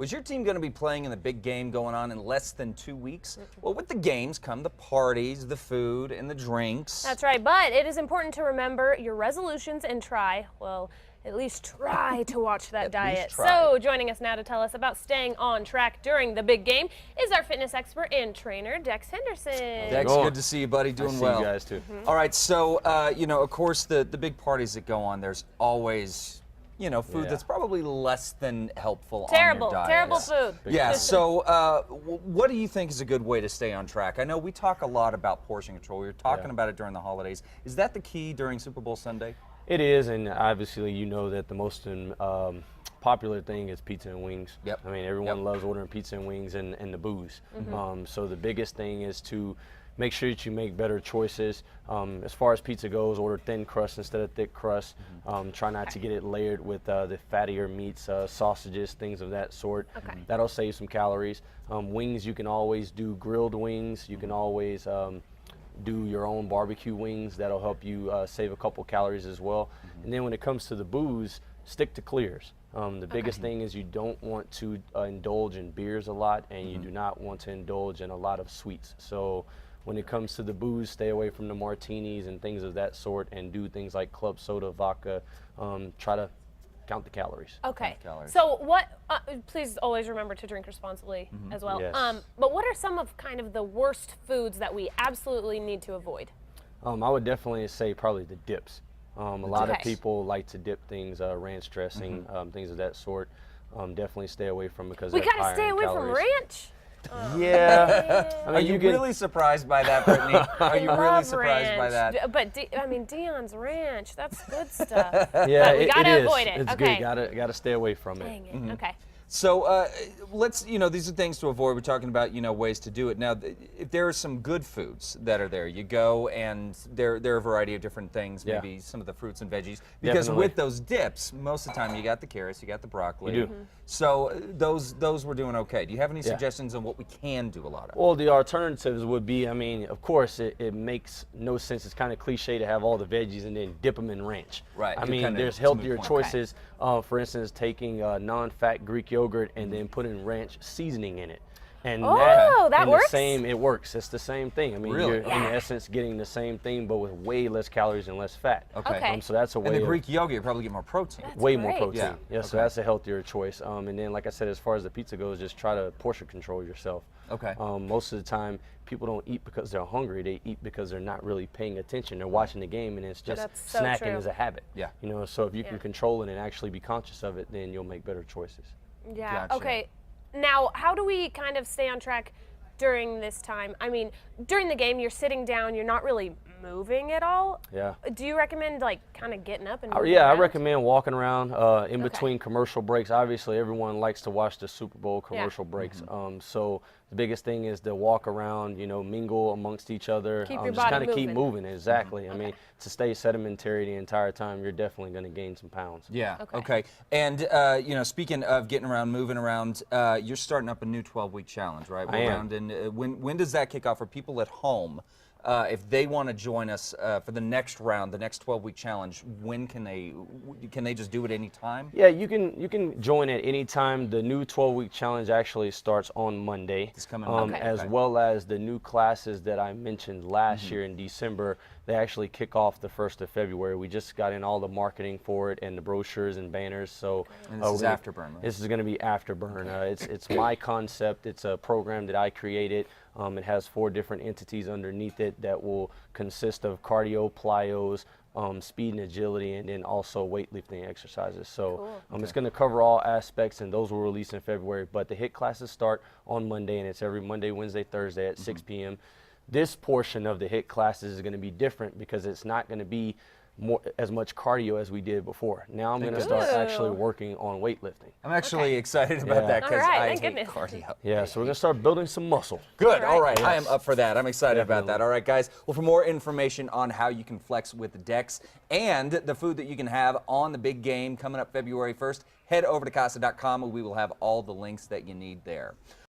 Was your team going to be playing in the big game going on in less than 2 weeks? Well, with the games come the parties, the food, and the drinks. That's right, but it is important to remember your resolutions and at least try to watch that diet. So joining us now to tell us about staying on track during the big game is our fitness expert and trainer, Dex Henderson. Dex, good to see you, buddy. Doing well. See you guys too. All right, so of course, the big parties that go on, there's always food that's probably less than helpful on your diet. Terrible food. Yeah, so what do you think is a good way to stay on track? I know we talk a lot about portion control. We were talking about it during the holidays. Is that the key during Super Bowl Sunday? It is, and obviously you know that the most popular thing is pizza and wings. Yep. I mean, everyone loves ordering pizza and wings and the booze. So the biggest thing is to make sure that you make better choices. As far as pizza goes, order thin crust instead of thick crust. Try not to get it layered with the fattier meats, sausages, things of that sort. That'll save some calories. Wings, you can always do grilled wings. You can always do your own barbecue wings. That'll help you save a couple calories as well. And then when it comes to the booze, stick to clears. The biggest thing is you don't want to indulge in beers a lot, and you do not want to indulge in a lot of sweets. So when it comes to the booze, stay away from the martinis and things of that sort, and do things like club soda, vodka. Try to count the calories. Okay. So please always remember to drink responsibly as well. Yes. But what are some of kind of the worst foods that we absolutely need to avoid? I would definitely say probably the dips. A lot of people like to dip things, ranch dressing, things of that sort. Definitely stay away from because We they're gotta higher stay in away from calories. ranch. Yeah. I mean, Are you really surprised by that, Brittany? Are you really Love surprised by ranch. that? But Dion's ranch, that's good stuff. Yeah, but we gotta it is. avoid it. It's okay. good. Gotta stay away from it. Dang it. Okay. So let's, these are things to avoid. We're talking about, ways to do it. Now, if there are some good foods that are there, you go and there are a variety of different things, maybe some of the fruits and veggies. Because with those dips, most of the time you got the carrots, you got the broccoli. You do. So those we're doing okay. Do you have any suggestions on what we can do a lot of? Well, the alternatives would be, I mean, of course, it makes no sense. It's kind of cliche to have all the veggies and then dip them in ranch. Right. I mean, there's healthier choices. For instance, taking non-fat Greek yogurt and then putting ranch seasoning in it. And that works? It works. It's the same thing. I mean, Really? you're in essence getting the same thing, but with way less calories and less fat. Okay. So that's a way. And the Greek yogurt, you probably get more protein. Way great. more protein. Yeah. So that's a healthier choice. And then, like I said, as far as the pizza goes, just try to portion control yourself. Okay. Most of the time, people don't eat because they're hungry. They eat because they're not really paying attention. They're watching the game, and it's just That's so snacking true. as a habit. Yeah. So if you can control it and actually be conscious of it, then you'll make better choices. Yeah. Gotcha. Okay. Now, how do we kind of stay on track during this time? I mean, during the game, you're sitting down, you're not really moving at all. Yeah. Do you recommend like kind of getting up and moving Yeah, I around? recommend walking around in between commercial breaks. Obviously, everyone likes to watch the Super Bowl commercial breaks. So the biggest thing is to walk around, mingle amongst each other. Keep your just body kind of keep moving. moving. Exactly. I mean, to stay sedimentary the entire time, you're definitely going to gain some pounds. Yeah. Okay. And speaking of getting around, moving around, you're starting up a new 12-week challenge, right? I am. And when does that kick off for people at home? If they want to join us for the next round, the next 12-week challenge, when can they just do it any time? Yeah, you can join at any time. The new 12-week challenge actually starts on Monday. It's coming Monday. As well as the new classes that I mentioned last year in December. They actually kick off the 1st of February. We just got in all the marketing for it and the brochures and banners. So and this is Afterburn, right? This is going to be Afterburn. It's my concept. It's a program that I created. It has 4 different entities underneath it that will consist of cardio, plyos, speed and agility, and then also weightlifting exercises. So it's going to cover all aspects, and those will release in February. But the HIIT classes start on Monday, and it's every Monday, Wednesday, Thursday at 6 p.m. This portion of the HIIT classes is going to be different because it's not going to be as much cardio as we did before. Now I'm going to start actually working on weightlifting. I'm actually excited about that because I hate cardio. Yeah, so we're going to start building some muscle. Good. All right. I am up for that. I'm excited about that. All right, guys. Well, for more information on how you can flex with Dex and the food that you can have on the big game coming up February 1st, head over to casa.com and we will have all the links that you need there.